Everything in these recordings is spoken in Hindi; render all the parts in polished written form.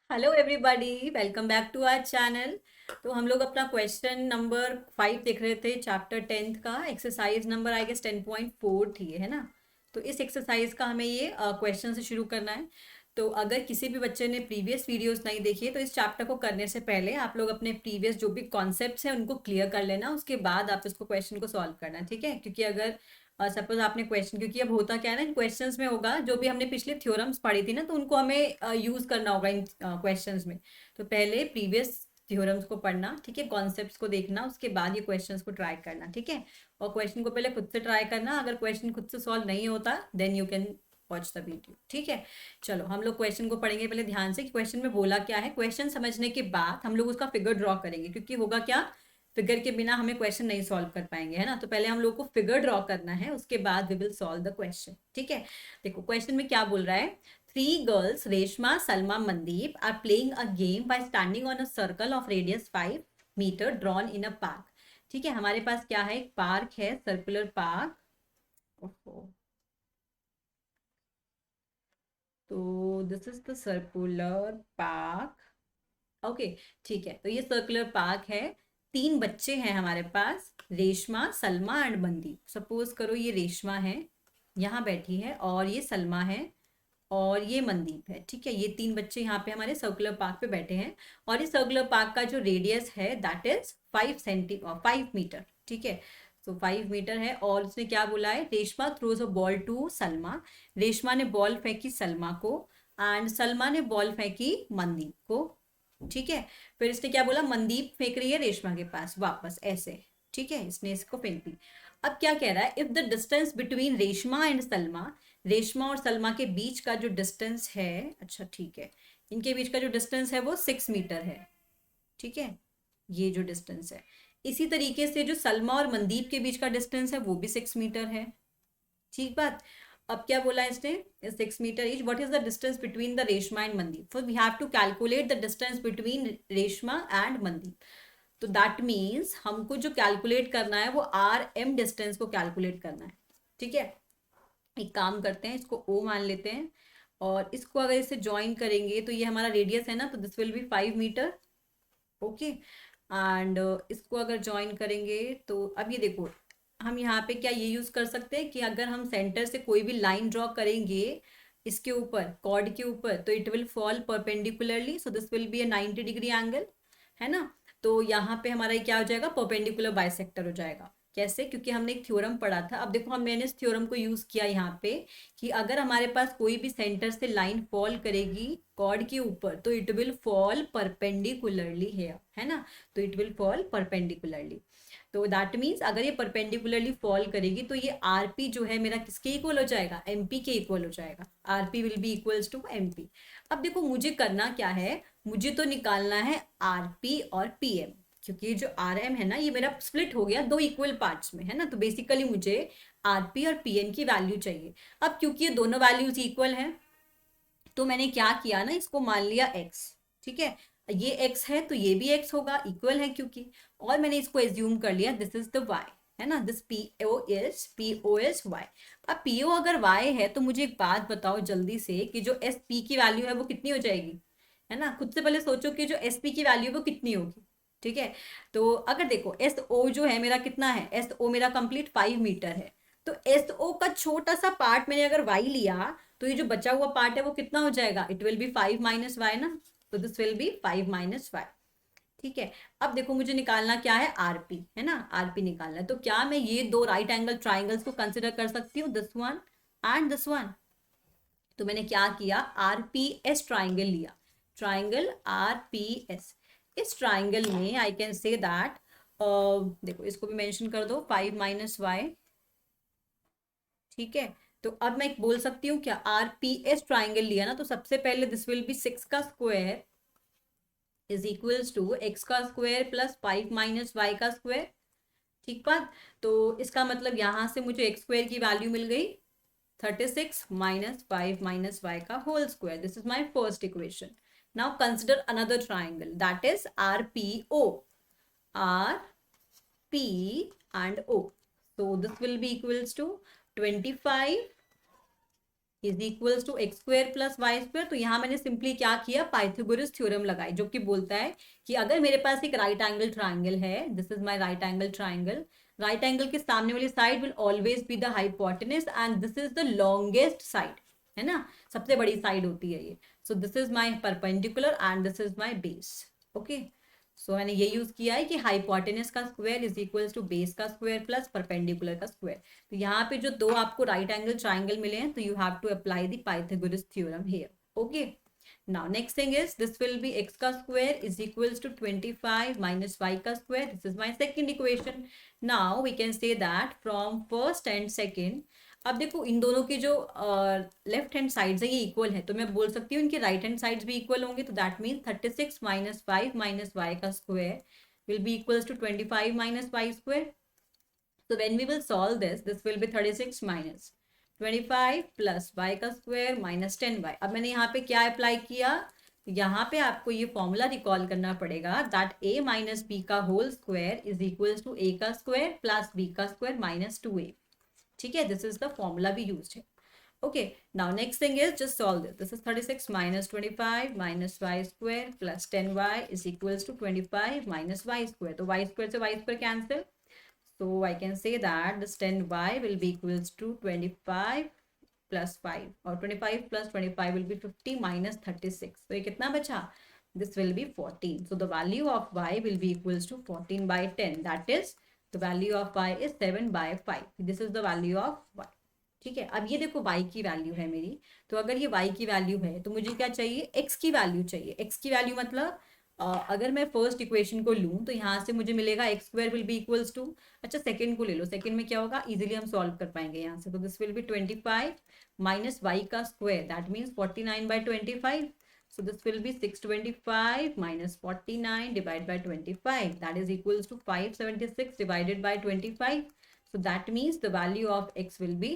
Hello everybody, welcome back to our channel. तो हम लोग अपना क्वेश्चन नंबर 5 देख रहे थे, चैप्टर 10th का। एक्सरसाइज नंबर आई गेस 10.4 थी, है ना। तो इस एक्सरसाइज का हमें ये क्वेश्चन से शुरू करना है। तो अगर किसी भी बच्चे ने प्रीवियस वीडियोस नहीं देखी है तो इस चैप्टर को करने से पहले आप लोग अपने प्रीवियस जो भी कॉन्सेप्ट्स हैं उनको क्लियर कर लेना, उसके बाद आप इसको क्वेश्चन को सॉल्व करना, ठीक है। क्योंकि अगर सपोज आपने क्वेश्चन, क्योंकि अब होता क्या है ना, इन क्वेश्चंस में होगा जो भी हमने पिछले थ्योरम्स पढ़ी थी ना, तो उनको हमें यूज करना होगा इन क्वेश्चंस में। तो पहले प्रीवियस थ्योरम्स को पढ़ना, ठीक है, कॉन्सेप्ट्स को देखना, उसके बाद ये क्वेश्चंस को ट्राई करना, ठीक है। और क्वेश्चन को पहले खुद से ट्राई करना, अगर क्वेश्चन खुद से सॉल्व नहीं होता then you can watch the video, ठीक है। चलो हम लोग क्वेश्चन को पढ़ेंगे पहले ध्यान से कि क्वेश्चन में बोला क्या है। क्वेश्चन समझने के बाद हम लोग उसका फिगर ड्रॉ करेंगे, क्योंकि होगा क्या, फिगर के बिना हमें क्वेश्चन नहीं सॉल्व कर पाएंगे, है ना। तो पहले हम लोग को फिगर ड्रॉ करना है, उसके बाद we will solve the question, ठीक है। देखो क्वेश्चन में क्या बोल रहा है। Three girls Reshma, Salma, Mandeep are playing a game by standing on a circle of radius 5 metre drawn in a park. ठीक है, हमारे पास क्या है, एक पार्क है, सर्कुलर पार्क। तो this is the circular park. Okay, ठीक है। तो ये सर्कुलर पार्क है, तीन बच्चे हैं हमारे पास, रेशमा, सलमा एंड मनदीप। सपोज करो ये रेशमा है, यहाँ बैठी है, और ये सलमा है, और ये मनदीप है, ठीक है। ये तीन बच्चे यहाँ पे हमारे सर्कुलर पार्क पे बैठे हैं। और ये सर्कुलर पार्क का जो रेडियस है दैट इज 5 मीटर, ठीक है। तो 5 मीटर है। और उसने क्या बोला है, Reshma throws a ball to Salma. Reshma ने बॉल फेंकी सलमा को, एंड सलमा ने बॉल फेंकी मनदीप को, ठीक है। फिर इसने क्या बोला, मनदीप फेंक रही है रेशमा के पास वापस ऐसे, ठीक है, इसने इसको फेंक दी। अब क्या कह रहा है, if the distance between Reshma and Salma, Reshma और सलमा के बीच का जो डिस्टेंस है, अच्छा ठीक है, इनके बीच का जो डिस्टेंस है वो 6 मीटर है, ठीक है, ये जो डिस्टेंस है। इसी तरीके से जो सलमा और मनदीप के बीच का डिस्टेंस है वो भी 6 मीटर है, ठीक बात। अब क्या बोला है इसने, 6 metre each, what is the distance between the Reshma and Mandeep. First we have to calculate the distance between Reshma and Mandeep. तो दैट मीन्स हमको जो कैलकुलेट करना है वो RM डिस्टेंस को कैलकुलेट करना है, ठीक है। एक काम करते हैं, इसको O मान लेते हैं, और इसको अगर इसे ज्वाइन करेंगे तो ये हमारा रेडियस है ना, तो this will be 5 metre, okay. And इसको अगर ज्वाइन करेंगे तो अब ये देखो, हम यहाँ पे क्या ये यूज कर सकते हैं कि अगर हम सेंटर से कोई भी लाइन ड्रॉ करेंगे इसके ऊपर, कॉर्ड के ऊपर, तो it will fall perpendicularly, so this will be a 90 degree angle, है ना। तो यहाँ पे हमारा ये क्या हो जाएगा, परपेंडिकुलर बाइसेक्टर हो जाएगा। कैसे, क्योंकि हमने एक थ्योरम पढ़ा था। अब देखो, हम मैंने इस थ्योरम को यूज किया यहाँ पे कि अगर हमारे पास कोई भी सेंटर से लाइन फॉल करेगी कॉर्ड के ऊपर तो इट विल फॉल परपेंडिकुलरली है ना। तो इट विल फॉल परपेंडिकुलरली। तो दैट मीन्स अगर ये परपेंडिकुलरली फॉल करेगी तो ये आरपी जो है मेरा किसके इक्वल हो जाएगा, एमपी के इक्वल हो जाएगा। RP will be equals to MP. अब देखो मुझे करना क्या है, मुझे तो निकालना है आरपी और पीएम, क्योंकि जो आर एम है ना ये मेरा स्प्लिट हो गया दो इक्वल पार्ट्स में, है ना। तो बेसिकली मुझे आरपी और पीएम की वैल्यू चाहिए। अब क्योंकि ये दोनों वैल्यूज इक्वल हैं तो मैंने क्या किया ना, इसको मान लिया एक्स, ठीक है। ये एक्स है तो ये भी एक्स होगा, इक्वल है क्योंकि। और मैंने इसको एज्यूम कर लिया दिस इज द वाई, है ना, this P O is Y. अब पी ओ अगर वाई है तो मुझे एक बात बताओ जल्दी से कि जो एस पी की वैल्यू है वो कितनी हो जाएगी, है ना। खुद से पहले सोचो कि जो एस पी की वैल्यू है वो कितनी होगी, ठीक है। तो अगर देखो एस ओ जो है मेरा कितना है, एस ओ मेरा कंप्लीट 5 मीटर है। तो एस ओ का छोटा सा पार्ट मैंने अगर वाई लिया तो ये जो बचा हुआ पार्ट है वो कितना हो जाएगा, इट विल बी 5 - y ना। तो दिस विल बी 5 - y, ठीक है। अब देखो मुझे निकालना क्या है, आरपी, है ना, आरपी निकालना है। तो क्या मैं ये दो राइट एंगल ट्राइंगल्स को कंसिडर कर सकती हूँ, this one and this one. तो मैंने क्या किया, आरपीएस ट्राइंगल लिया, ट्राइंगल आरपीएस। इस ट्राइंगल में आई कैन से दैट, देखो इसको भी मेंशन कर दो, 5 - y, ठीक है। तो अब मैं बोल सकती हूँ क्या, आरपीएस ट्राइंगल लिया ना, तो सबसे पहले दिस विल बी 6 का square is equals to x का स्क्वायर प्लस 5 - y का स्क्वायर, ठीक बात। तो इसका मतलब यहां से मुझे एक्स स्क्वायर की वैल्यू मिल गई 36 - 5 - y का whole square. This is my first equation. Now consider another triangle that is RPO, R P and O. So this will be equals to 25 is equals to x square plus y square. तो यहाँ मैंने सिंपली क्या किया, पाइथागोरस थ्योरम लगाई, जो कि बोलता है कि अगर मेरे पास एक राइट एंगल ट्राइंगल है, this is my right angle triangle, right angle के सामने वाली side will always be the hypotenuse and this is the longest side, है ना, सबसे बड़ी साइड होती है ये। So this is my perpendicular and this is my base. Okay, so मैंने ये यूज किया है कि हाइपोटेनस का square is equals to base का स्क्वायर प्लस परपेंडिकुलर का स्क्वायर। तो यहाँ पे जो दो आपको राइट एंगल ट्राइंगल मिले हैं, तो you have to apply the Pythagoras theorem here. Okay, now next thing is this will be X का square is equals to 25 minus Y का square, this is my second equation. Now we can say that from first and second, अब देखो इन दोनों की जो लेफ्ट हैंड साइड्स है ये इक्वल है, तो मैं बोल सकती हूँ इनके राइट हैंड साइड्स भी इक्वल होंगे। तो that means 36 minus 5 minus Y का square will be equals to 25 minus Y square. So when we will solve this, this will be 36 minus 25 plus y का स्क्वायर माइनस 10y। अब मैंने यहाँ पे क्या अप्लाई किया, यहाँ पे आपको ये फॉर्मूला रिकॉल करना पड़ेगा दैट a माइनस बी का whole square is equals to a का स्क्वायर प्लस b का स्क्वायर माइनस 2a। ठीक है, this is the formula we used है। Okay, now next thing is just solve this. This is 36 minus 25 minus y square plus 10y is equals to 25 minus y square. तो y square से y square cancel. So I can say that this 10y will be equals to 25 plus 5 और 25 plus 25 will be 50 minus 36. So ये कितना बचा? This will be 14. So the value of y will be equals to 14 by 10. That is the value of y is 7 by 5. This is the value of y. ठीक है, अब ये देखो y की वैल्यू है मेरी, तो अगर ये y की वैल्यू है तो मुझे क्या चाहिए, x की वैल्यू चाहिए। x की वैल्यू मतलब अगर मैं फर्स्ट इक्वेशन को लूँ तो यहाँ से मुझे मिलेगा x square will be equals to, अच्छा सेकंड को ले लो, सेकंड में क्या होगा, इजीली हम सॉल्व कर पाएंगे यहाँ से। तो this will be 25 minus Y का square that means 49 by 25। So this will be 625 minus 49 divided by 25 that is equals to 576 divided by 25. So that means the value of x will be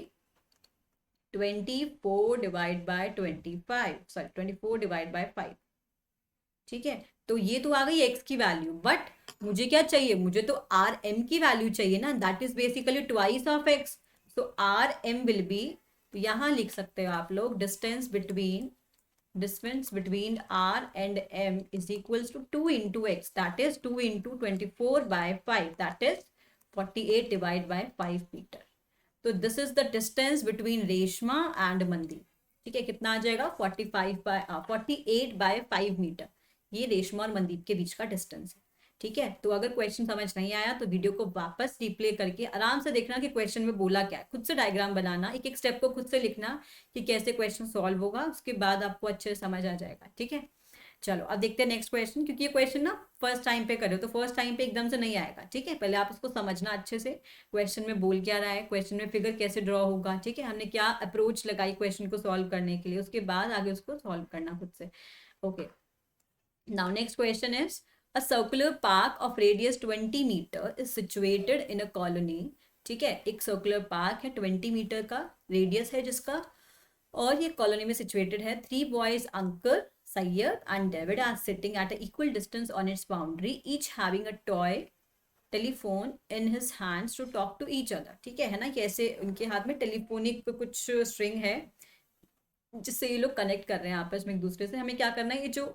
24 divide by 25, sorry 24 divide by 5। ठीक है, तो ये तो आ गई x की वैल्यू, बट मुझे क्या चाहिए, मुझे तो आर एम की वैल्यू चाहिए ना, that is basically twice of x। So R M will be, तो यहाँ लिख सकते हो आप लोग distance between r and m is equals to 2 into X, that is 2 into 24 by 5 that is 48 divide by 5 metre. तो this is the distance between Reshma and Mandi. ठीक है, कितना आ जाएगा 48 बाय 5 मीटर, ये रेशमा और मंदीप के बीच का डिस्टेंस है। ठीक है, तो अगर क्वेश्चन समझ नहीं आया तो वीडियो को वापस रिप्ले करके आराम से देखना कि क्वेश्चन में बोला क्या है, खुद से डायग्राम बनाना, एक एक स्टेप को खुद से लिखना कि कैसे क्वेश्चन सॉल्व होगा, उसके बाद आपको अच्छे से समझ आ जाएगा। ठीक है, चलो अब देखते हैं नेक्स्ट क्वेश्चन, क्योंकि ये क्वेश्चन ना फर्स्ट टाइम पे करो तो फर्स्ट टाइम पे एकदम से नहीं आएगा। ठीक है, पहले आप उसको समझना अच्छे से, क्वेश्चन में बोल क्या रहा है, क्वेश्चन में फिगर कैसे ड्रॉ होगा, ठीक है, हमने क्या अप्रोच लगाई क्वेश्चन को सॉल्व करने के लिए, उसके बाद आगे उसको सॉल्व करना खुद से। Okay, now next question is a circular park of radius 20 metre is situated in a colony. ठीक है, एक सर्कुलर पार्क है 20 मीटर का रेडियस है जिसका, और ये कॉलोनी में सिचुएटेड है। 3 boys Ankur, Sayyad and David are sitting at an equal distance on its boundary, each having a toy telephone in his hands to talk to each other। ठीक है ना, कैसे उनके हाथ में टेलीफोनिक कुछ स्ट्रिंग है जिससे ये लोग कनेक्ट कर रहे हैं आपस में एक दूसरे से। हमें क्या करना है, ये जो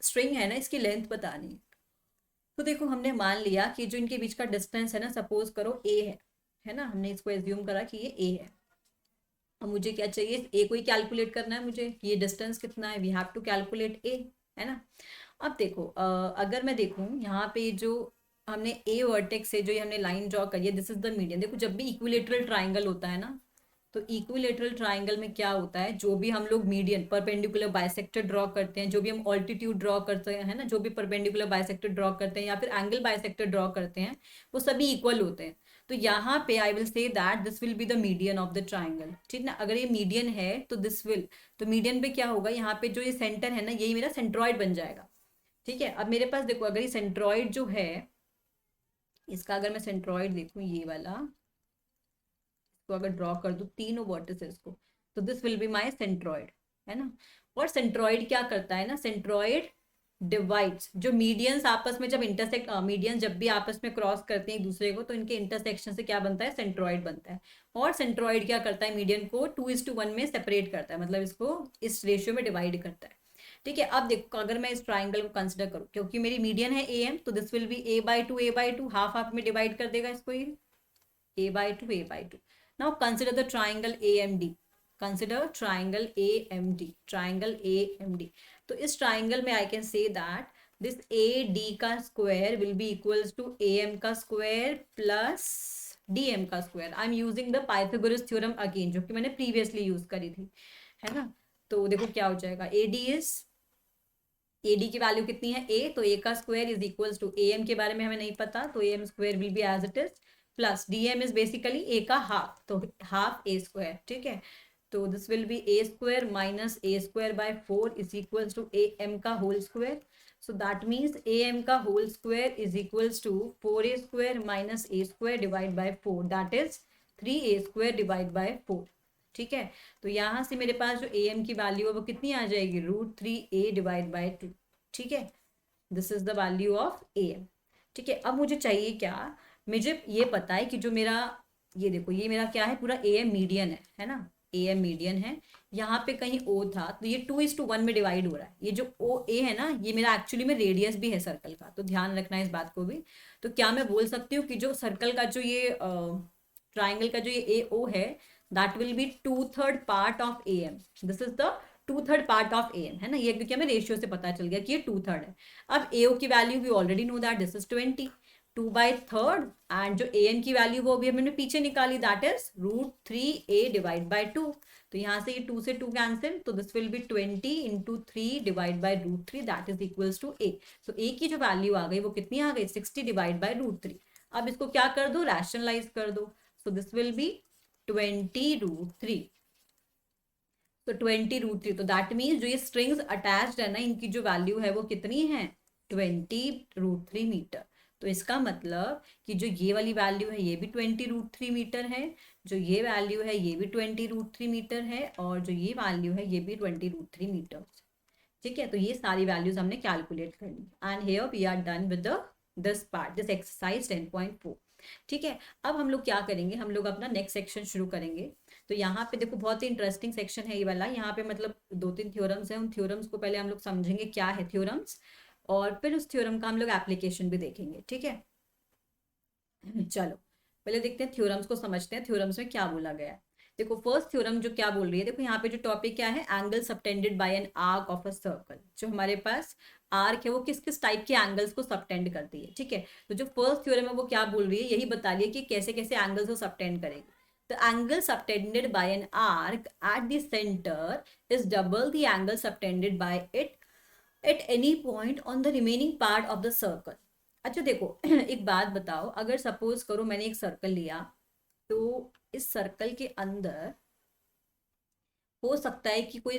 स्ट्रिंग है ना इसकी लेंथ बतानी है। तो देखो हमने मान लिया कि जो इनके बीच का डिस्टेंस है ना, सपोज करो a है ना, हमने इसको एज्यूम करा कि ये a है। अब मुझे क्या चाहिए, ए को ही कैलकुलेट करना है मुझे कि ये डिस्टेंस कितना है, वी हैव टू कैलकुलेट ए, है ना। अब देखो अगर मैं देखूं यहाँ पे जो हमने ए वर्टेक्स से जो ये हमने लाइन ड्रॉ करी है, दिस इज द मीडियन। देखो जब भी इक्विलेटरल ट्राइंगल होता है ना, तो इक्विलेटरल ट्राइंगल में क्या होता है, जो भी हम लोग मीडियन परपेंडिकुलर बाइसेक्टर ड्रॉ करते हैं, जो भी हम ऑल्टीट्यूड ड्रॉ करते हैं, है ना, जो भी परपेंडिकुलर बाइसेक्टर ड्रॉ करते हैं या फिर एंगल बाइसेक्टर ड्रॉ करते हैं, वो सभी इक्वल होते हैं। तो यहाँ पे I will say that this will be the median of the triangle. ठीक ना, अगर ये मीडियन है तो दिस विल, तो मीडियन पे क्या होगा, यहाँ पे जो ये सेंटर है ना, यही मेरा सेंट्रॉइड बन जाएगा। ठीक है, अब मेरे पास देखो अगर ये सेंट्रॉइड जो है इसका, अगर मैं सेंट्रॉइड देखूँ ये वाला, इसको अगर ड्रॉ कर दूँ तीनों वर्टिसेस को, तो this will be my centroid, है ना। और सेंट्रॉइड क्या करता है ना, सेंट्रॉइड डिवाइड्स, जो मीडियंस आपस में जब इंटरसेक्ट, मीडियंस जब भी आपस में क्रॉस करते हैं एक दूसरे को, तो इनके इंटरसेक्शन से क्या बनता है, सेंट्रॉइड बनता है। और सेंट्रॉइड क्या करता है, मीडियन को 2:1 में सेपरेट करता है, मतलब इसको इस रेशियो में डिवाइड करता है। ठीक है, अब देखो अगर मैं इस ट्राइंगल को कंसिडर करूँ, क्योंकि मेरी मीडियन है ए एम, तो this will be a/2 half half में डिवाइड कर देगा इसको, ये a/2 now consider the triangle AMD, consider triangle AMD, triangle AMD। तो इस ट्राइंगल में I can say that this AD का square will be equals to AM का स्क्वायर प्लस DM का square. I am using the Pythagoras theorem again, जो कि मैंने प्रीवियसली यूज करी थी, है ना। तो देखो क्या हो जाएगा, AD की वैल्यू कितनी है A, तो A का square is equals to AM के बारे में हमें नहीं पता, तो AM square will be as it is, plus DM is basically A का हाफ, तो हाफ A स्क्वायर। ठीक है, तो this will be A square minus A square by 4 is equals to AM का whole square. So that means AM का whole square is equals to 4A square minus A square divide by 4, that is 3A square divide by 4। ठीक है, तो यहां से मेरे पास जो AM की वैल्यू है वो कितनी आ जाएगी, √3A डिवाइड बाय 2। ठीक है, this is the value of AM। ठीक है, अब मुझे चाहिए क्या, मुझे ये पता है कि जो मेरा, ये देखो ये मेरा क्या है, पूरा AM मीडियन है ना, AM मीडियन है। यहाँ पे कहीं O था, तो ये 2:1 में डिवाइड हो रहा है। ये जो OA है ना, ये मेरा एक्चुअली में रेडियस भी है सर्कल का, तो ध्यान रखना है इस बात को भी। तो क्या मैं बोल सकती हूँ कि जो सर्कल का जो ये ट्राइंगल का जो ये AO है, that will be 2/3 part of AM। This is the 2/3 part of AM, है ना, ये क्योंकि हमें रेशियो से पता चल गया कि ये 2/3 है। अब AO की value we already know that this is 20, 2/3, and जो AM की वैल्यू वो भी हमने पीछे निकाली, that is √3A divide by 2। तो यहाँ से ये 2 से 2 कैंसिल, तो this will be 20 into 3 divide by √3, that is equals to A। So A की जो वैल्यू आ गई वो कितनी आ गई, 60 डिवाइड बाय √3। अब इसको क्या कर दो, रैशनलाइज कर दो, सो दिस विल बी 20√3। तो 20√3, तो दैट मीन्स जो ये स्ट्रिंग्स अटैच्ड है ना, इनकी जो वैल्यू है वो कितनी है, 20√3 मीटर। तो इसका मतलब कि जो ये वाली वैल्यू है ये भी 20√3 मीटर है, जो ये वैल्यू है ये भी 20√3 मीटर है, और जो ये वैल्यू है ये भी 20√3 मीटर। ठीक है, तो ये सारी वैल्यूज हमने कैलकुलेट कर ली, and here we are done with this part, this exercise 10.4। ठीक है, अब हम लोग क्या करेंगे, हम लोग अपना नेक्स्ट सेक्शन शुरू करेंगे। तो यहाँ पे देखो बहुत ही इंटरेस्टिंग सेक्शन है ये वाला, यहाँ पे मतलब 2-3 थ्योरम्स हैं, उन थ्योरम्स को पहले हम लोग समझेंगे क्या है थ्योरम्स, और फिर उस थ्योरम का हम लोग एप्लीकेशन भी देखेंगे। ठीक है, चलो पहले देखते हैं थ्योरम्स को, समझते हैं थ्योरम्स में क्या बोला गया है। देखो फर्स्ट थ्योरम जो क्या बोल रही है, देखो यहाँ पे जो टॉपिक क्या है, angle subtended bye an arc of a circle. जो हमारे पास आर्क है वो किस किस टाइप के एंगल्स को सबटेंड करती है। ठीक है, तो जो फर्स्ट थ्योरम है वो क्या बोल रही है, यही बता रही है कि कैसे कैसे एंगल्स को सबटेंड करेगी। The angle subtended by an arc at the center is double the angle subtended by it at any point on the remaining part of the circle। अच्छा देखो एक बात बताओ, अगर सपोज करो मैंने एक सर्कल लिया, तो इस सर्कल के अंदर हो सकता है कि कोई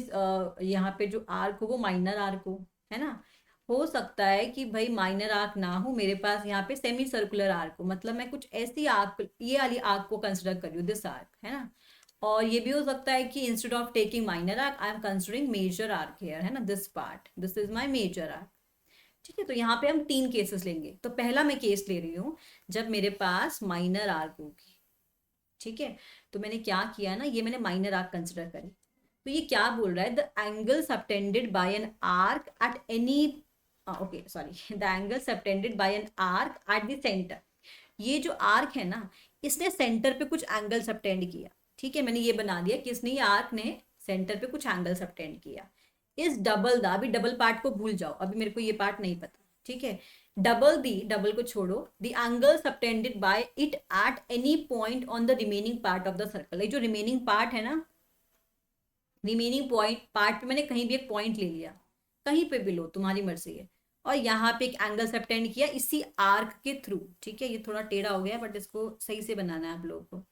यहाँ पे जो आर्क हो वो माइनर आर्क हो, है ना। हो सकता है कि भाई माइनर आर्क ना हो, मेरे पास यहाँ पे सेमी सर्कुलर आर्क हो, मतलब मैं कुछ ऐसी आर्क, ये वाली आर्क को कंसिडर करी हूँ, दिस आर्क, है ना। और ये भी हो सकता है कि instead of taking minor arc I am considering major arc here, है ना, this part, this is my major arc. ठीक है, तो यहाँ पे हम 3 केसेस लेंगे। तो पहला मैं केस ले रही हूँ जब मेरे पास माइनर आर्क होगी। ठीक है, तो मैंने क्या किया ना, ये मैंने माइनर आर्क कंसिडर करी। तो ये क्या बोल रहा है, the angle subtended bye an arc at any, okay sorry, the angle subtended bye an arc at the centre. ये जो आर्क है ना, इसने सेंटर पे कुछ एंगल सबटेंड किया। ठीक है, मैंने ये बना दिया कि इसने, ये आर्क ने सेंटर पे कुछ एंगल सबटेंड किया। इस डबल दा, अभी डबल पार्ट को भूल जाओ, अभी मेरे को ये पार्ट नहीं पता। ठीक है, डबल दी, डबल को छोड़ो, the angle subtended bye it at any point on the remaining part of the circle. ये जो रिमेनिंग पार्ट है ना, रिमेनिंग पॉइंट पार्ट पे मैंने कहीं भी एक पॉइंट ले लिया, कहीं पे भी लो तुम्हारी मर्जी है, और यहाँ पे एक एंगल सबटेंड किया इसी आर्क के थ्रू। ठीक है, ये थोड़ा टेढ़ा हो गया बट इसको सही से बनाना है आप लोगों को,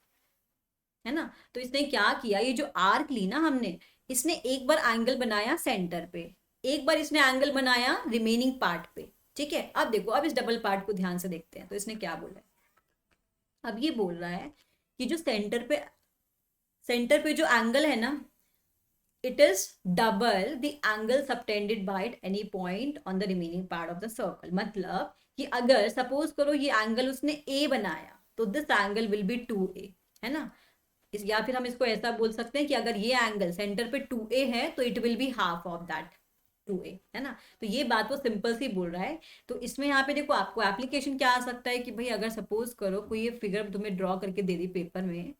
है ना। तो इसने क्या किया, ये जो आर्क ली ना हमने, इसने एक बार एंगल बनाया सेंटर पे, एक बार इसने एंगल बनाया रिमेनिंग पार्ट पे। ठीक है, अब देखो, अब इस डबल पार्ट को ध्यान से देखते हैं, तो इसने क्या बोला है। अब ये बोल रहा है कि जो सेंटर पे जो एंगल है ना, it is double the angle subtended by at any point on the remaining part of the circle. मतलब कि अगर सपोज करो ये एंगल उसने ए बनाया तो this angle will B 2a, है ना। या फिर हम इसको ऐसा बोल सकते हैं कि अगर ये एंगल सेंटर पे 2a है तो it will be half of that 2a, है ना। तो ये बात वो सिंपल सी बोल रहा है। तो इसमें यहाँ पे देखो आपको एप्लीकेशन क्या आ सकता है कि भाई अगर सपोज करो कोई ये फिगर तुम्हें ड्रॉ करके दे दी पेपर में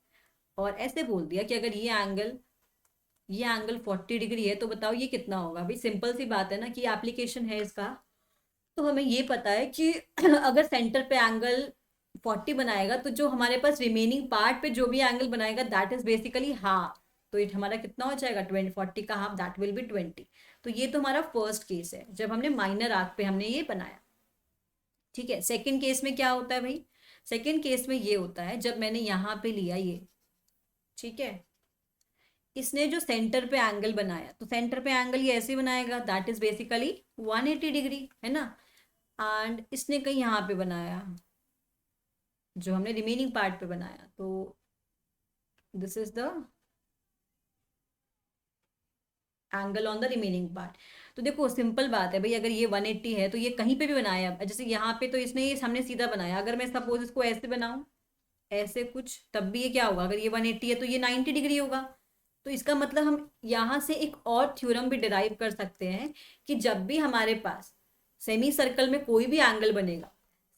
और ऐसे बोल दिया कि अगर ये एंगल 40 डिग्री है तो बताओ ये कितना होगा। भाई सिंपल सी बात है ना कि एप्लीकेशन है इसका। तो हमें ये पता है कि अगर सेंटर पे एंगल 40 बनाएगा तो जो हमारे पास रिमेनिंग पार्ट पे जो भी एंगल बनाएगा दैट इज बेसिकली हाफ। तो इट हमारा कितना हो जाएगा 40 का हाफ, दैट विल बी 20। तो ये तो हमारा फर्स्ट केस है जब हमने माइनर आर्क पे हमने ये बनाया। ठीक है, सेकेंड केस में क्या होता है भाई? सेकेंड केस में ये होता है जब मैंने यहाँ पे लिया ये, ठीक है, इसने जो सेंटर पे एंगल बनाया तो सेंटर पे एंगल ये ऐसे बनाएगा दैट इज बेसिकली 180 डिग्री, है ना। एंड इसने कहीं यहाँ पे बनाया जो हमने रिमेनिंग पार्ट पे बनाया, तो this is the angle on the remaining part. तो देखो सिंपल बात है भाई, अगर ये 180 है तो ये कहीं पे भी बनाया, जैसे यहाँ पे तो इसने ये हमने सीधा बनाया, अगर मैं सपोज इसको ऐसे बनाऊं ऐसे कुछ, तब भी ये क्या होगा? अगर ये 180 है तो ये 90 डिग्री होगा। तो इसका मतलब हम यहाँ से एक और थ्योरम भी डिराइव कर सकते हैं कि जब भी हमारे पास सेमी सर्कल में कोई भी एंगल बनेगा,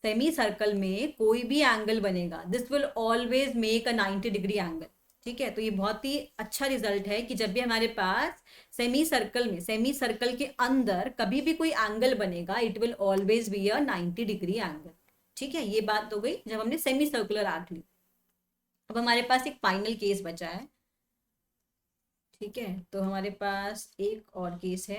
सेमी सर्कल में कोई भी एंगल बनेगा, this will always make a 90 degree angle. ठीक है, तो ये बहुत ही अच्छा रिजल्ट है कि जब भी हमारे पास सेमी सर्कल में, सेमी सर्कल के अंदर कभी भी कोई एंगल बनेगा it will always be a 90 degree angle. ठीक है, ये बात हो गई जब हमने सेमी सर्कुलर आर्क ली। अब हमारे पास एक फाइनल केस बचा है। ठीक है, तो हमारे पास एक और केस है।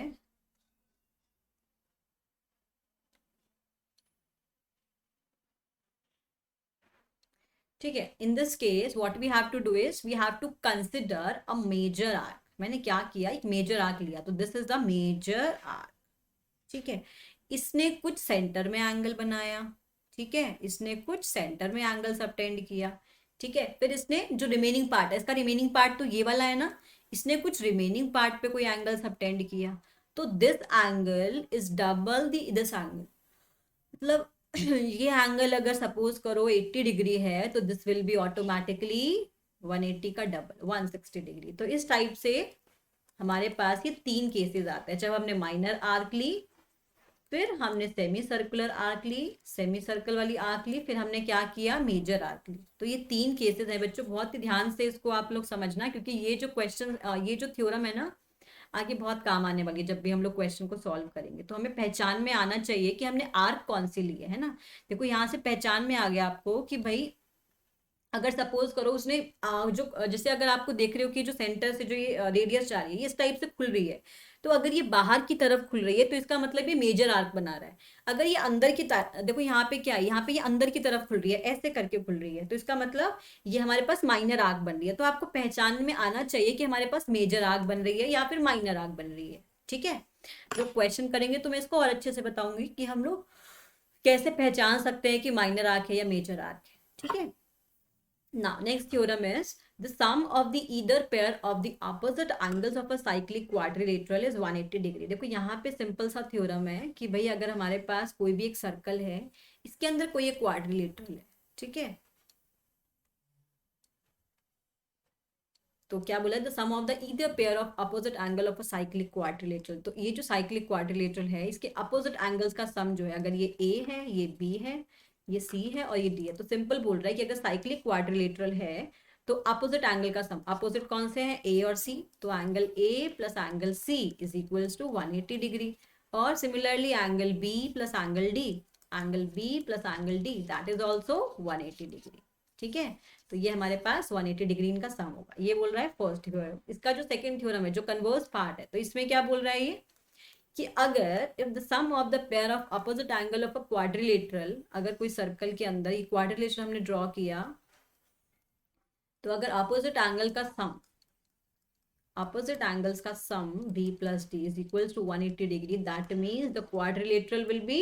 ठीक है, in this case what we have to do is we have to consider a major arc. मैंने क्या किया, एक मेजर आर्क लिया, तो this is the major arc. ठीक है, इसने कुछ सेंटर में एंगल बनाया, ठीक है, इसने कुछ सेंटर में एंगल सबटेंड किया। ठीक है, फिर इसने जो रिमेनिंग पार्ट है, इसका रिमेनिंग पार्ट तो ये वाला है ना, इसने कुछ रिमेनिंग पार्ट पे कोई एंगल सबटेंड किया, तो this angle is double this angle. मतलब ये एंगल अगर सपोज करो 80 डिग्री है तो दिस विल बी ऑटोमेटिकली 180 का डबल 160 डिग्री। तो इस टाइप से हमारे पास ये तीन केसेस आते हैं, जब हमने माइनर आर्क ली, फिर हमने सेमी सर्कुलर आर्क ली, सेमी सर्कल वाली आर्क ली, फिर हमने क्या किया, मेजर आर्क ली। तो ये तीन केसेस हैं बच्चों, बहुत ही ध्यान से इसको आप लोग समझना, क्योंकि ये जो क्वेश्चन, ये जो थ्योरम है ना, आगे बहुत काम आने वाली है जब भी हम लोग क्वेश्चन को सॉल्व करेंगे। तो हमें पहचान में आना चाहिए कि हमने आर्क कौन सी ली है ना। देखो यहाँ से पहचान में आ गया आपको कि भाई अगर सपोज करो उसने जो जैसे अगर आपको देख रहे हो कि जो सेंटर से जो ये रेडियस जा रही है इस टाइप से खुल रही है, तो अगर ये बाहर की तरफ खुल रही है तो इसका मतलब ये मेजर आर्क बना रहा है। अगर ये अंदर की तरफ, देखो यहाँ पे क्या है, यहाँ पे ये अंदर की तरफ खुल रही है, ऐसे करके खुल रही है, तो इसका मतलब ये हमारे पास माइनर आर्क बन रही है। तो आपको पहचान में आना चाहिए कि हमारे पास मेजर आर्क बन रही है या फिर माइनर आर्क बन रही है। ठीक है, जो क्वेश्चन करेंगे तो मैं इसको और अच्छे से बताऊंगी कि हम लोग कैसे पहचान सकते हैं कि माइनर आर्क है या मेजर आर्क है। ठीक है, now, next theorem is the sum of the either pair of the opposite angles of a cyclic quadrilateral is 180 degree. देखो यहाँ पे सिंपल सा थ्योरम है कि भाई अगर हमारे पास कोई भी एक सर्कल है, इसके अंदर कोई एक क्वाड्रिलेटरल है, ठीक है, तो क्या बोला है, the sum of the either pair of opposite angle of a cyclic quadrilateral. तो ये जो साइक्लिक क्वाड्रिलेटरल है इसके अपोजिट एंगल्स का सम जो है, अगर ये ए है, ये बी है, ये सी है और ये डी है, तो सिंपल बोल रहा है कि अगर साइक्लिक क्वाड्रिलेटरल है तो अपोजिट एंगल का सम, अपोजिट कौन से हैं, ए और सी, तो angle A plus angle C is equals to 180 degree. और similarly angle B plus angle D, angle B plus angle D that is also 180 degree. ठीक है, तो ये हमारे पास 180 डिग्री इनका सम होगा। ये बोल रहा है फर्स्ट थ्योरम। इसका जो सेकंड थ्योरम है जो कन्वर्स पार्ट है, तो इसमें क्या बोल रहा है ये कि अगर if the sum of the pair of opposite angle of a quadrilateral, अगर कोई सर्कल के अंदर ये क्वाड्रिलेटरल हमने ड्रॉ किया, तो अगर अपोजिट एंगल का सम, opposite angles का sum b plus d is equals to 180 degree, that means the quadrilateral will be,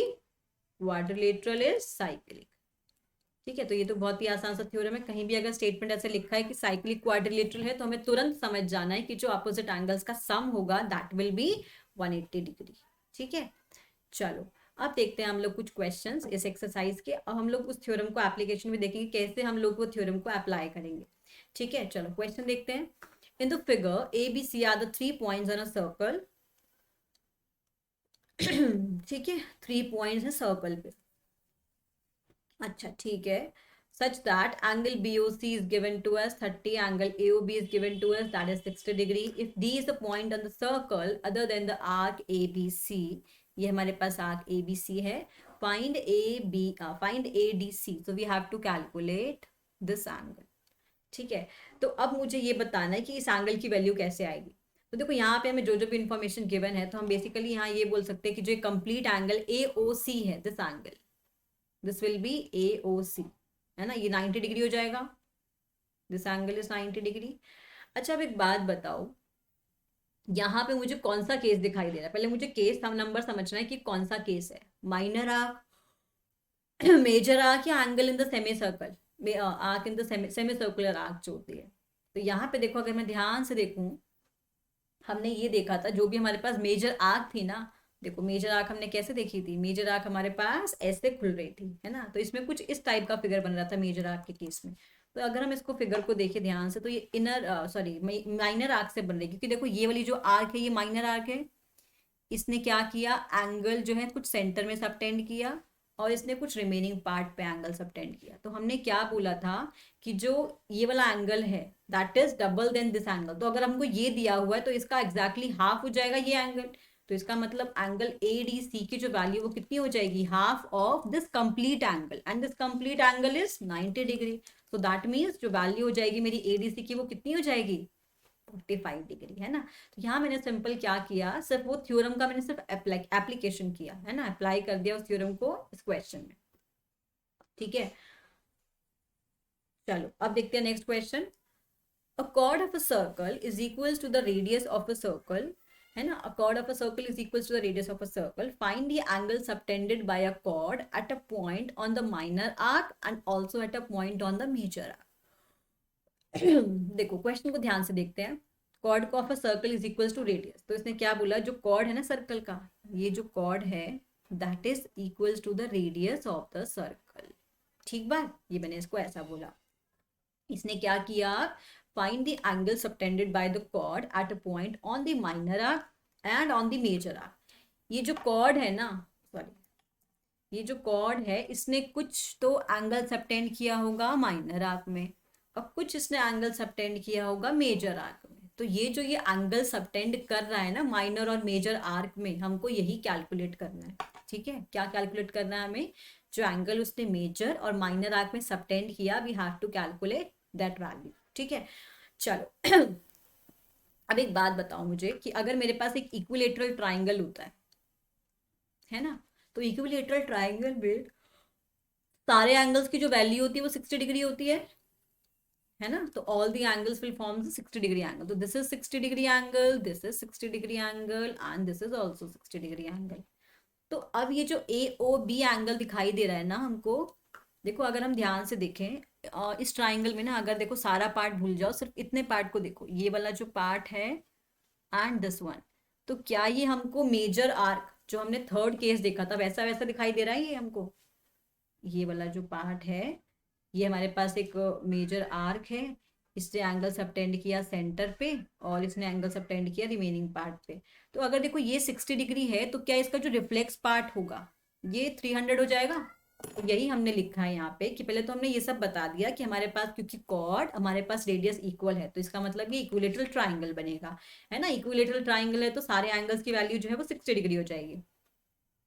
quadrilateral is cyclic. ठीक है, तो ये तो बहुत ही आसान सा थ्योरम है। कहीं भी अगर स्टेटमेंट ऐसे लिखा है कि साइक्लिक क्वाड्रिलेटरल है तो हमें तुरंत समझ जाना है कि जो अपोजिट एंगल्स का सम होगा दैट विल बी 180 डिग्री। ठीक है, चलो अब देखते हैं हम लोग कुछ क्वेश्चंस इस एक्सरसाइज के। अब हम लोग उस थ्योरम को एप्लीकेशन में देखेंगे, कैसे हम लोग वो थ्योरम को अप्लाई करेंगे। ठीक है, चलो क्वेश्चन देखते हैं। In the figure A B C are the 3 points on a circle. ठीक है, 3 पॉइंट्स है सर्कल पे। अच्छा ठीक है, such that angle BOC is given to us 30, angle AOB is given to us that is 60 degree. If D is a point on the circle other than the arc ABC, ये हमारे पास arc ABC है, find find ADC, so we have to calculate this angle. ठीक है, तो अब मुझे ये बताना है कि इस एंगल की वैल्यू कैसे आएगी। तो देखो यहाँ पे हमें जो जो भी इंफॉर्मेशन गिवन है तो हम बेसिकली यहाँ ये बोल सकते हैं कि जो कंप्लीट एंगल AOC है, दिस विल बी AOC, है ना, ये 90 डिग्री हो जाएगा। This angle is 90 degree. अच्छा अब एक बात बताओ, यहाँ पे मुझे कौन सा केस दिखाई दे रहा है? पहले मुझे केस नंबर समझना है कि कौन सा केस है, माइनर आर्क, मेजर आर्क या angle in the semi circle, arc in the semi circular arc जो होती है। तो यहाँ पे देखो, अगर मैं ध्यान से देखूं, हमने ये देखा था जो भी हमारे पास मेजर आर्क थी ना, देखो मेजर आर्क हमने कैसे देखी थी, मेजर आर्क हमारे पास ऐसे खुल रही थी, है ना, तो इसमें कुछ इस टाइप का फिगर बन रहा था मेजर आर्क के केस में। तो अगर हम इसको फिगर को देखें ध्यान से तो ये माइनर आर्क से बन रही है, क्योंकि देखो ये वाली जो आर्क है ये माइनर आर्क है। इसने क्या किया, एंगल जो है कुछ सेंटर में सबटेंड किया और इसने कुछ रिमेनिंग पार्ट पे एंगल सबटेंड किया। तो हमने क्या बोला था कि जो ये वाला एंगल है that is double than this angle. तो अगर हमको ये दिया हुआ है तो इसका एग्जैक्टली हाफ हो जाएगा ये एंगल। तो इसका मतलब एंगल ADC की जो वैल्यू वो कितनी हो जाएगी, half of this complete angle, and this complete angle is 90 degree. So that means जो वैल्यू हो जाएगी मेरी ADC की वो कितनी हो जाएगी, 45 डिग्री, है ना। तो यहाँ मैंने सिंपल क्या किया, सिर्फ वो थ्योरम का मैंने सिर्फ एप्लीकेशन किया, है ना, अप्लाई कर दिया उस थ्योरम को इस क्वेश्चन में। ठीक है, चलो अब देखते हैं next question. A chord of a circle is equals to the radius of a circle, है ना, a chord of a circle is equals to the radius of a circle. Find the angle subtended by a chord at a point on the minor arc and also at a point on the major arc. देखो क्वेश्चन को ध्यान से देखते हैं। Chord of a circle is equals to radius, तो इसने क्या बोला, जो कॉर्ड है ना सर्कल का, ये जो कॉर्ड है that is equals to the radius of the circle. ठीक बात, ये मैंने इसको ऐसा बोला। इसने क्या किया, find the angle subtended by the chord at a point on the minor arc and on the major arc. ये जो कॉर्ड है ना, सॉरी, ये जो कॉर्ड है इसने कुछ तो एंगल सबटेंड किया होगा माइनर आर्क में और कुछ इसने एंगल सबटेंड किया होगा मेजर आर्क में। तो ये जो ये एंगल सबटेंड कर रहा है ना माइनर और मेजर आर्क में, हमको यही कैलकुलेट करना है। ठीक है, क्या कैलकुलेट करना है हमें, जो एंगल उसने मेजर और माइनर आर्क में सबटेंड किया, we have to calculate that value. ठीक है, चलो अब एक बात बताओ मुझे कि अगर मेरे पास एक इक्विलेटरल ट्राइंगल होता है ना, तो इक्विलेटरल ट्राइंगल में सारे एंगल्स की जो वैल्यू होती है वो 60 डिग्री होती है ना, तो all the angles will form the 60 degree angle. तो this is 60 degree angle, this is 60 degree angle and this is also 60 degree angle. तो अब ये जो AOB एंगल दिखाई दे रहा है ना हमको, देखो अगर हम ध्यान से देखें इस ट्राइंगल में ना, अगर देखो सारा पार्ट भूल जाओ, सिर्फ इतने पार्ट को देखो, ये वाला जो पार्ट है एंड दिस वन, तो क्या ये हमको मेजर आर्क जो हमने थर्ड केस देखा था वैसा वैसा दिखाई दे रहा है ये हमको? ये वाला जो पार्ट है ये हमारे पास एक मेजर आर्क है, इसने एंगल सबटेंड किया सेंटर पे और इसने एंगल सबटेंड किया रिमेनिंग पार्ट पे। तो अगर देखो ये 60 डिग्री है तो क्या इसका जो रिफ्लेक्स पार्ट होगा ये 300 हो जाएगा। तो यही हमने लिखा है यहाँ पे कि पहले तो हमने ये सब बता दिया कि हमारे पास क्योंकि कॉर्ड हमारे पास रेडियस इक्वल है तो इसका मतलब ये इक्विलेटरल ट्राइंगल बनेगा, है ना। इक्विलेटरल ट्राइंगल है तो सारे एंगल्स की वैल्यू जो है वो 60 डिग्री हो जाएगी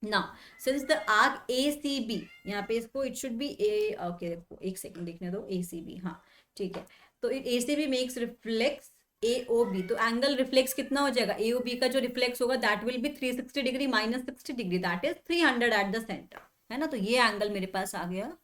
ना। सिंस द आर्क ACB, यहाँ पे इसको it should be A, okay एक सेकंड देखने दो, ACB, हाँ ठीक है। तो ACB मेक्स रिफ्लेक्स AOB, तो एंगल रिफ्लेक्स कितना हो जाएगा, AOB का जो रिफ्लेक्स होगा that will be 360 degree minus 60 degree, that is 300 at the centre, है ना। तो ये एंगल मेरे पास आ गया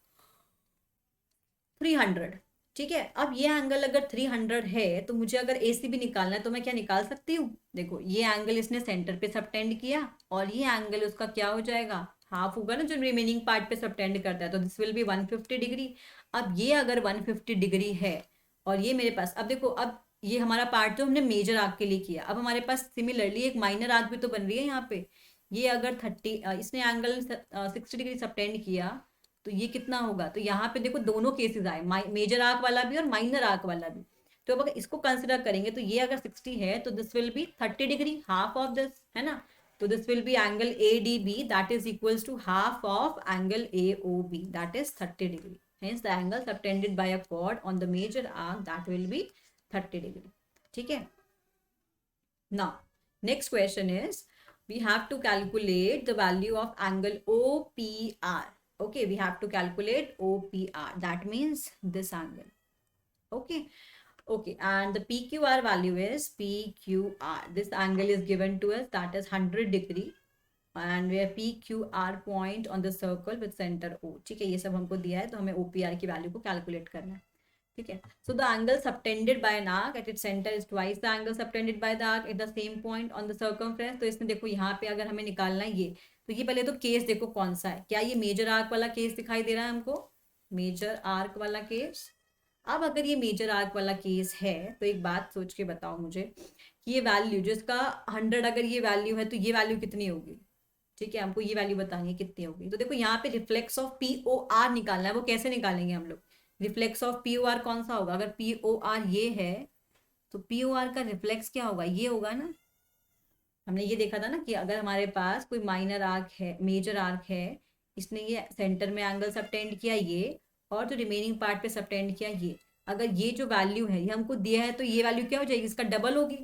300। ठीक है, अब ये एंगल अगर 300 है तो मुझे अगर ACB निकालना है तो मैं क्या निकाल सकती हूँ, देखो ये एंगल इसने सेंटर पे सबटेंड किया और ये एंगल उसका क्या हो जाएगा हाफ होगा ना जो रिमेनिंग पार्ट पे सबटेंड करता है, तो दिस विल बी 150 डिग्री। अब ये अगर 150 डिग्री है और ये मेरे पास, अब देखो, अब ये हमारा पार्ट तो हमने मेजर आर्क के लिए किया, अब हमारे पास सिमिलरली एक माइनर आर्क भी तो बन रही है यहाँ पे। ये अगर 30, इसने एंगल 60 डिग्री सबटेंड किया, तो ये कितना होगा, तो यहाँ पे देखो दोनों केसेस आए, मेजर आर्क वाला भी और माइनर आर्क वाला भी। तो अब अगर इसको कंसिडर करेंगे तो ये अगर 60 है तो this will B 30 degree, half of this, है ना। तो this will be angle ADB, that is equals to half of angle AOB, that is 30 degree. Hence the angle subtended by a chord on the major arc, that will be 30 degree. ठीक है। Now next question is, we have to calculate the value of angle OPR. Okay, we have to calculate OPR, that means this angle. Okay. Okay, and the PQR value is PQR. This angle is given to us, that is 100 degree, and where PQR point on the circle with center O. ठीक है, ये सब हमको दिया है, तो हमें OPR की वैल्यू को कैलकुलेट करना है। ठीक है, so the angle subtended by an arc at its center is twice the angle subtended by the arc at the same point on the circumference. तो इसमें देखो यहाँ पे अगर हमें निकालना है ये, तो ये पहले तो केस देखो कौन सा है, क्या ये मेजर आर्क वाला केस दिखाई दे रहा है हमको, मेजर आर्क वाला केस। अब अगर ये मेजर आर्क वाला केस है तो एक बात सोच के बताओ मुझे कि ये वैल्यू जो इसका 100, अगर ये वैल्यू है तो ये वैल्यू कितनी होगी। ठीक है, हमको ये वैल्यू बतानी है कितनी होगी। तो देखो यहाँ पे रिफ्लेक्स ऑफ POR निकालना है, वो कैसे निकालेंगे हम लोग, रिफ्लेक्स ऑफ POR कौन सा होगा, अगर POR ये है तो POR का रिफ्लेक्स क्या होगा, ये होगा ना। हमने ये देखा था ना कि अगर हमारे पास कोई माइनर आर्क है, मेजर आर्क है, इसने ये सेंटर में एंगल सबटेंड किया ये, और जो रिमेनिंग पार्ट पे सबटेंड किया ये, अगर ये जो वैल्यू है ये हमको दिया है तो ये वैल्यू क्या हो जाएगी, इसका डबल होगी।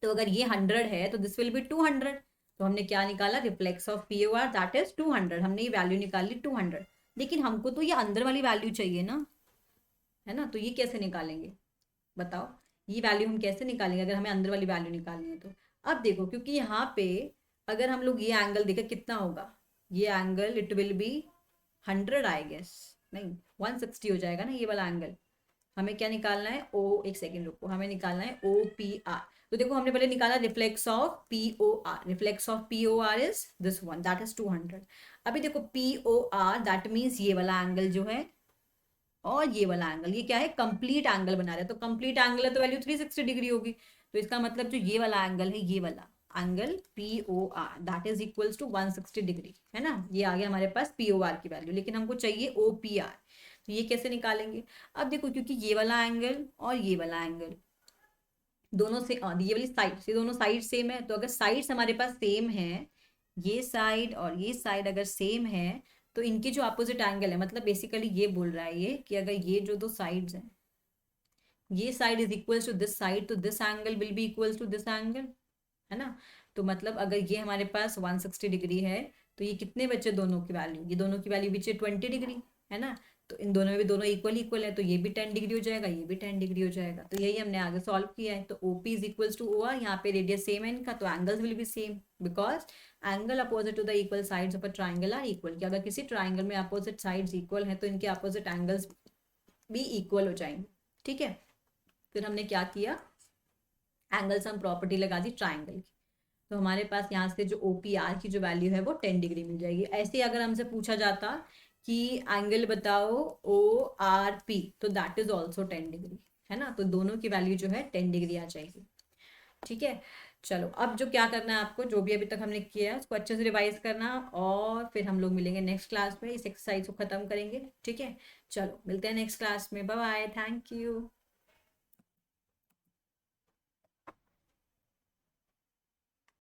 तो अगर ये 100 है तो दिस विल बी 200। तो हमने क्या निकाला, reflex of POR that is 200, हमने ये वैल्यू निकाली 200। लेकिन हमको तो ये अंदर वाली वैल्यू चाहिए ना, है ना। तो ये कैसे निकालेंगे बताओ, ये वैल्यू हम कैसे निकालेंगे अगर हमें अंदर वाली वैल्यू निकालनी है तो। अब देखो, क्योंकि यहाँ पे अगर हम लोग ये एंगल देखें कितना होगा, ये angle it will be 100 I guess, नहीं 160 हो जाएगा ना ये वाला एंगल। हमें क्या निकालना है, ओ, एक सेकेंड रुको, हमें निकालना है OPR। तो देखो हमने पहले निकाला reflex of POR, reflex of POR is this one, that is 200। अभी देखो POR दैट मीन्स ये वाला एंगल जो है, और ये वाला एंगल, ये क्या है, कंप्लीट एंगल बना रहे हैं। तो कंप्लीट एंगल है तो वैल्यू 360 डिग्री होगी। तो इसका मतलब जो ये वाला एंगल है, ये वाला angle POR that is equals to 160 degree, है ना। ये आ गया हमारे पास POR की वैल्यू, लेकिन हमको चाहिए OPR। तो ये कैसे निकालेंगे, अब देखो, क्योंकि ये वाला एंगल और ये वाला एंगल दोनों से, ये वाली साइड से दोनों साइड सेम है, तो अगर साइड्स हमारे पास सेम है, ये साइड और ये साइड अगर सेम है, तो इनके जो अपोजिट एंगल है, मतलब बेसिकली ये बोल रहा है ये कि अगर ये जो दो साइड्स हैं, ये side is equals to this side, तो this angle will be equals to this angle, है ना। तो मतलब अगर ये हमारे पास 160 डिग्री है, तो ये कितने बचे दोनों की वैल्यू, ये दोनों की वैल्यू बचे 20 डिग्री, है ना। तो इन दोनों में भी दोनों इक्वल इक्वल है, तो ये भी 10 डिग्री हो जाएगा, ये भी 10 डिग्री हो जाएगा। तो यही हमने आगे सॉल्व किया है। तो OP is equals to OR, यहाँ पे रेडियस सेम है इनका, तो angles will be same, because angle opposite to the equal sides of a triangle are equal. कि अगर किसी ट्राइंगल में अपोजिट साइड्स इक्वल है तो इनके अपोजिट एंगल्स भी इक्वल हो जाएंगे। ठीक है, फिर हमने क्या किया, एंगल सम प्रॉपर्टी लगा दी ट्राइंगल की। तो हमारे पास यहाँ से जो OPR की जो वैल्यू है वो 10 डिग्री मिल जाएगी। ऐसे ही अगर हमसे पूछा जाता कि एंगल बताओ ORP, तो दैट इज ऑल्सो 10 डिग्री, है ना। तो दोनों की वैल्यू जो है 10 डिग्री आ जाएगी। ठीक है, चलो अब जो क्या करना है आपको, जो भी अभी तक हमने किया है उसको अच्छे से रिवाइज करना, और फिर हम लोग मिलेंगे नेक्स्ट क्लास में, इस एक्सरसाइज को खत्म करेंगे। ठीक है, चलो मिलते हैं नेक्स्ट क्लास में, बाय बाय, थैंक यू।